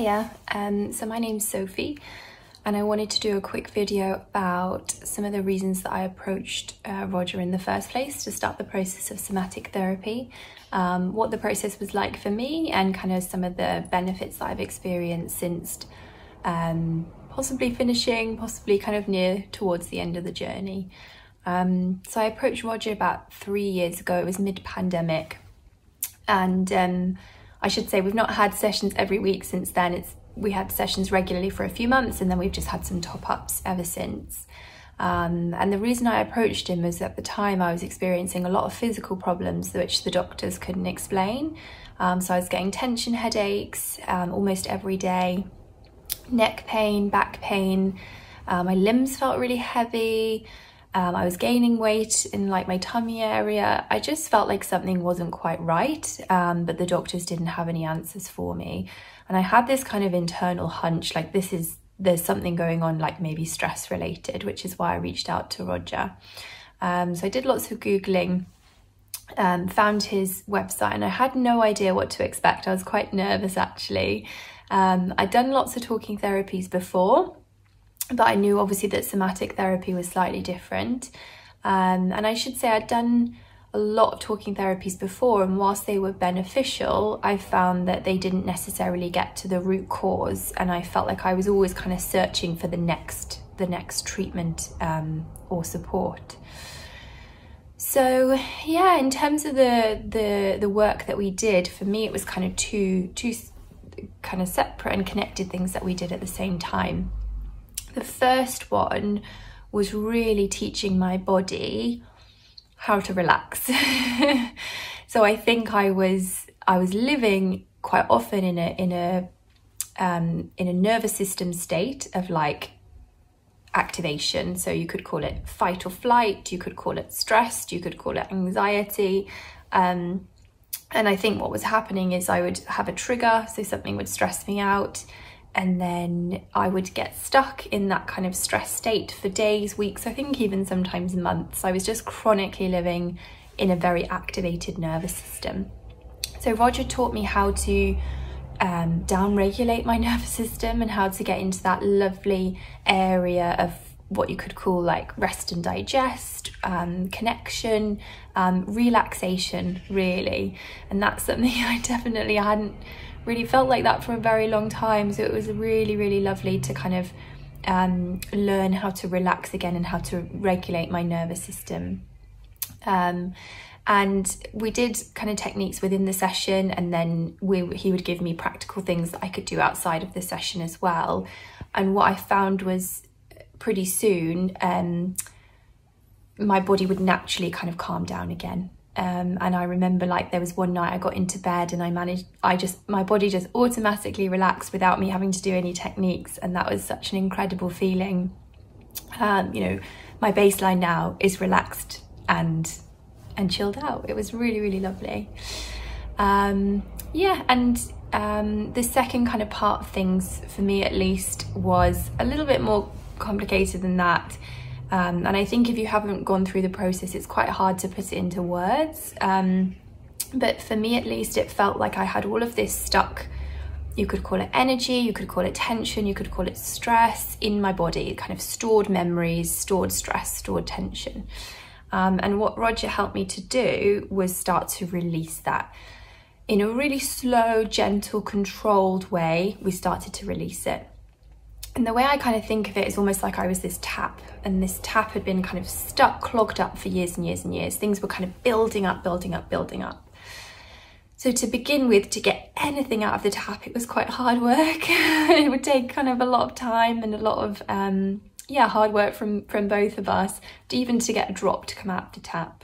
Hiya, so my name's Sophie and I wanted to do a quick video about some of the reasons that I approached Roger in the first place to start the process of somatic therapy, what the process was like for me and kind of some of the benefits that I've experienced since possibly finishing, possibly kind of near towards the end of the journey. So I approached Roger about 3 years ago. It was mid-pandemic, and I should say we've not had sessions every week since then. We had sessions regularly for a few months and then we've just had some top-ups ever since. And the reason I approached him was at the time I was experiencing a lot of physical problems which the doctors couldn't explain. So I was getting tension headaches almost every day, neck pain, back pain, my limbs felt really heavy. I was gaining weight in like my tummy area. I just felt like something wasn't quite right, but the doctors didn't have any answers for me. And I had this kind of internal hunch, like there's something going on, like maybe stress related, which is why I reached out to Roger. So I did lots of Googling, found his website, and I had no idea what to expect. I was quite nervous actually. I'd done lots of talking therapies before, but I knew obviously that somatic therapy was slightly different. And I should say I'd done a lot of talking therapies before, and whilst they were beneficial, I found that they didn't necessarily get to the root cause, and I felt like I was always kind of searching for the next treatment or support. So yeah, in terms of the work that we did, for me it was kind of two kind of separate and connected things that we did at the same time. The first one was really teaching my body how to relax. So I think I was living quite often in a nervous system state of like activation. So you could call it fight or flight, you could call it stressed, you could call it anxiety. And I think what was happening is I would have a trigger, so something would stress me out, and then I would get stuck in that kind of stress state for days, weeks, I think even sometimes months. I was just chronically living in a very activated nervous system. So Roger taught me how to down-regulate my nervous system and how to get into that lovely area of what you could call like rest and digest, connection, relaxation, really. And that's something I hadn't really felt like that for a very long time. So it was really, really lovely to kind of learn how to relax again and how to regulate my nervous system. And we did kind of techniques within the session, and then he would give me practical things that I could do outside of the session as well. And what I found was pretty soon, my body would naturally kind of calm down again. And I remember like there was one night I got into bed and my body just automatically relaxed without me having to do any techniques, and that was such an incredible feeling. You know, my baseline now is relaxed and chilled out. It was really, really lovely. Yeah, and the second kind of part of things, for me at least, was a little bit more complicated than that. And I think if you haven't gone through the process, it's quite hard to put it into words. But for me at least, it felt like I had all of this stuck, you could call it energy, you could call it tension, you could call it stress in my body, kind of stored memories, stored stress, stored tension. And what Roger helped me to do was start to release that. In a really slow, gentle, controlled way, we started to release it. And the way I kind of think of it is almost like I was this tap, and this tap had been kind of stuck, clogged up for years and years and years. Things were kind of building up, building up, building up. So to begin with, to get anything out of the tap, it was quite hard work. It would take kind of a lot of time and a lot of, hard work from both of us, even to get a drop to come out of the tap.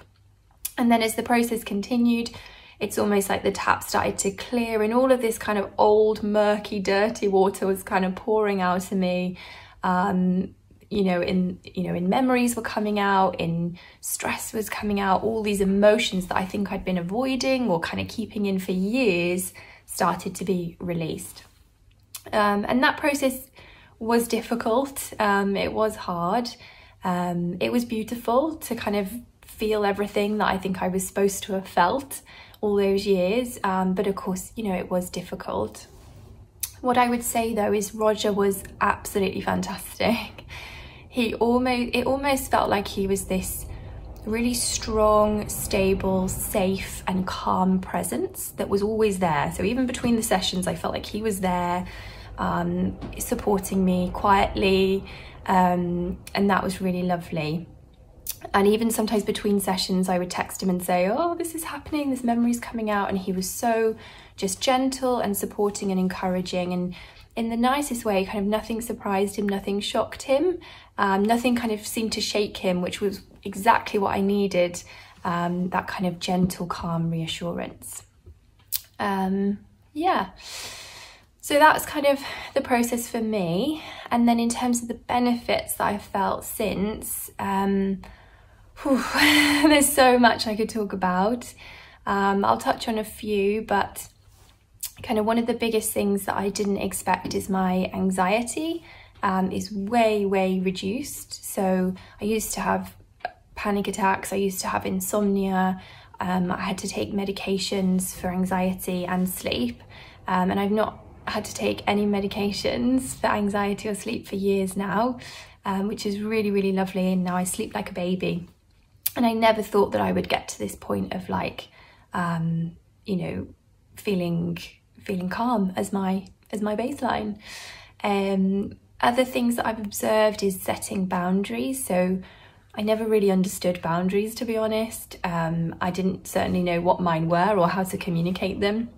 And then as the process continued, it's almost like the tap started to clear and all of this kind of old, murky, dirty water was kind of pouring out of me. In memories were coming out, in stress was coming out, all these emotions that I think I'd been avoiding or kind of keeping in for years started to be released. And that process was difficult. It was hard. It was beautiful to kind of feel everything that I think I was supposed to have felt all those years, but of course, you know, it was difficult. What I would say though is Roger was absolutely fantastic. It almost felt like he was this really strong, stable, safe and calm presence that was always there. So even between the sessions, I felt like he was there, supporting me quietly, and that was really lovely. And even sometimes between sessions, I would text him and say, oh, this is happening, this memory's coming out. And he was so just gentle and supporting and encouraging, and in the nicest way. Kind of nothing surprised him, nothing shocked him, nothing kind of seemed to shake him, which was exactly what I needed, that kind of gentle, calm reassurance. Yeah. So that's kind of the process for me. And then in terms of the benefits that I've felt since, there's so much I could talk about. I'll touch on a few, but kind of one of the biggest things that I didn't expect is my anxiety is way reduced. So I used to have panic attacks, I used to have insomnia, I had to take medications for anxiety and sleep, and I've not had to take any medications for anxiety or sleep for years now, which is really lovely, and now I sleep like a baby. And I never thought that I would get to this point of like, you know, feeling calm as my baseline. Other things that I've observed is setting boundaries. So I never really understood boundaries, to be honest. I didn't certainly know what mine were or how to communicate them.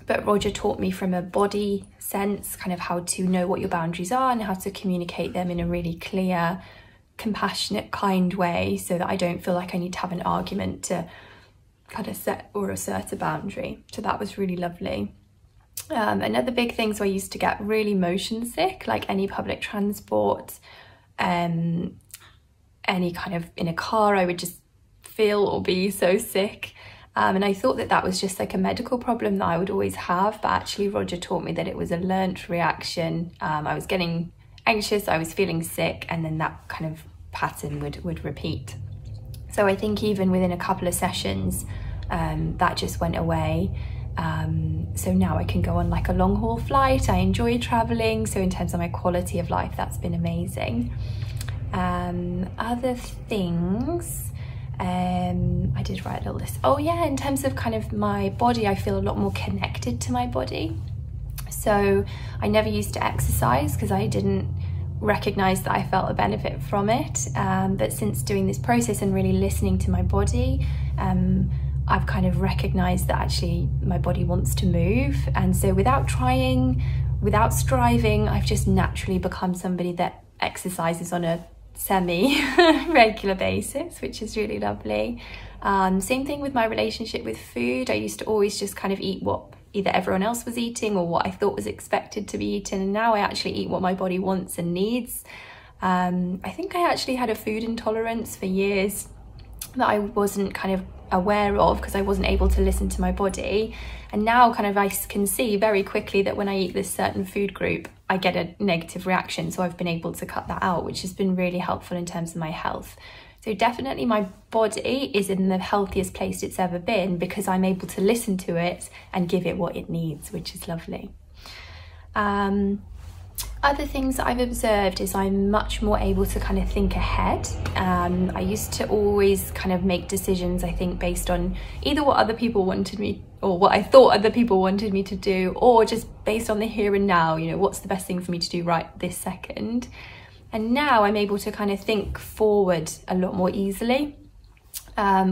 But Roger taught me from a body sense, kind of how to know what your boundaries are and how to communicate them in a really clear, compassionate, kind way, so that I don't feel like I need to have an argument to kind of set or assert a boundary. So that was really lovely. Another big thing, so I used to get really motion sick, like any public transport, any kind of in a car, I would just feel or be so sick. And I thought that that was just like a medical problem that I would always have, but actually Roger taught me that it was a learnt reaction. I was getting anxious, I was feeling sick, and then that kind of pattern would repeat. So I think even within a couple of sessions, that just went away. So now I can go on like a long haul flight. I enjoy traveling, so in terms of my quality of life, that's been amazing. Other things, I did write a little list. Oh yeah, in terms of kind of my body, I feel a lot more connected to my body. So I never used to exercise because I didn't recognize that I felt a benefit from it. But since doing this process and really listening to my body, I've kind of recognized that actually my body wants to move. And so without trying, without striving, I've just naturally become somebody that exercises on a semi-regular basis, which is really lovely. Same thing with my relationship with food. I used to always just kind of eat what either everyone else was eating or what I thought was expected to be eaten, and now I actually eat what my body wants and needs. I think I actually had a food intolerance for years that I wasn't kind of aware of because I wasn't able to listen to my body, and now kind of I can see very quickly that when I eat this certain food group I get a negative reaction, so I've been able to cut that out, which has been really helpful in terms of my health. So definitely my body is in the healthiest place it's ever been because I'm able to listen to it and give it what it needs, which is lovely. Other things that I've observed is I'm much more able to kind of think ahead. I used to always kind of make decisions, I think, based on either what other people wanted me or what I thought other people wanted me to do, or just based on the here and now, you know, what's the best thing for me to do right this second. And now I'm able to kind of think forward a lot more easily,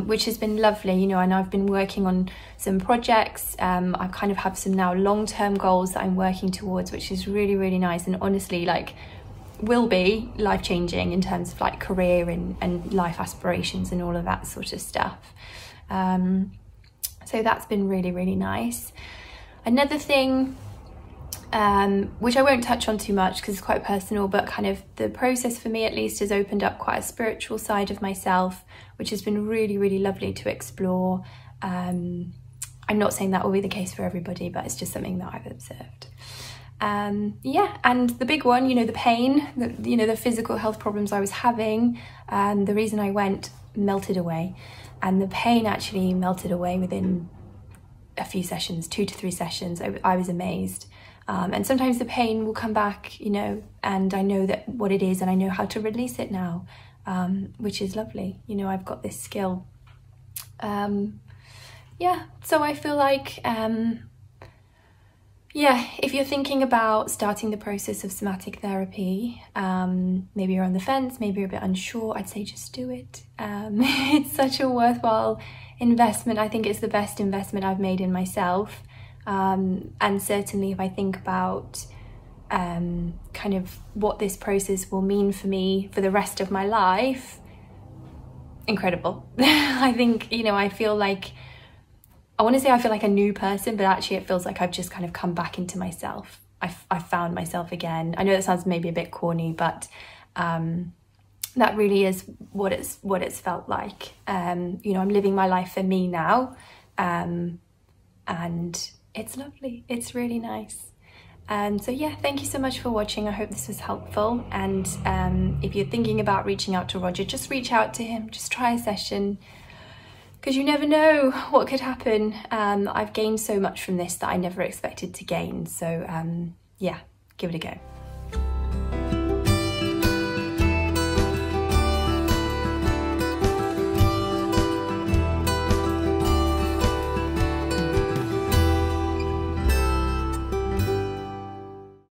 which has been lovely, you know, and I've been working on some projects. I kind of have some now long-term goals that I'm working towards, which is really nice, and honestly like will be life-changing in terms of like career and life aspirations and all of that sort of stuff. So that's been really nice. Another thing, which I won't touch on too much because it's quite personal, but kind of the process for me at least has opened up quite a spiritual side of myself, which has been really lovely to explore. I'm not saying that will be the case for everybody, but it's just something that I've observed. Yeah, and the big one, you know, the pain, the physical health problems I was having, the reason I went melted away, and the pain actually melted away within a few sessions, 2 to 3 sessions. I was amazed. And sometimes the pain will come back, you know, and I know that what it is and I know how to release it now, which is lovely. You know, I've got this skill. Yeah, so I feel like, yeah, if you're thinking about starting the process of somatic therapy, maybe you're on the fence, maybe you're a bit unsure, I'd say just do it. It's such a worthwhile investment. I think it's the best investment I've made in myself. And certainly if I think about kind of what this process will mean for me for the rest of my life, incredible. I think, you know, I feel like, I want to say I feel like a new person, but actually it feels like I've just kind of come back into myself. I've found myself again. I know that sounds maybe a bit corny, but that really is what it's felt like. You know, I'm living my life for me now, and it's lovely. It's really nice. So yeah, thank you so much for watching. I hope this was helpful. And if you're thinking about reaching out to Roger, just reach out to him. Just try a session, because you never know what could happen. I've gained so much from this that I never expected to gain. So yeah, give it a go.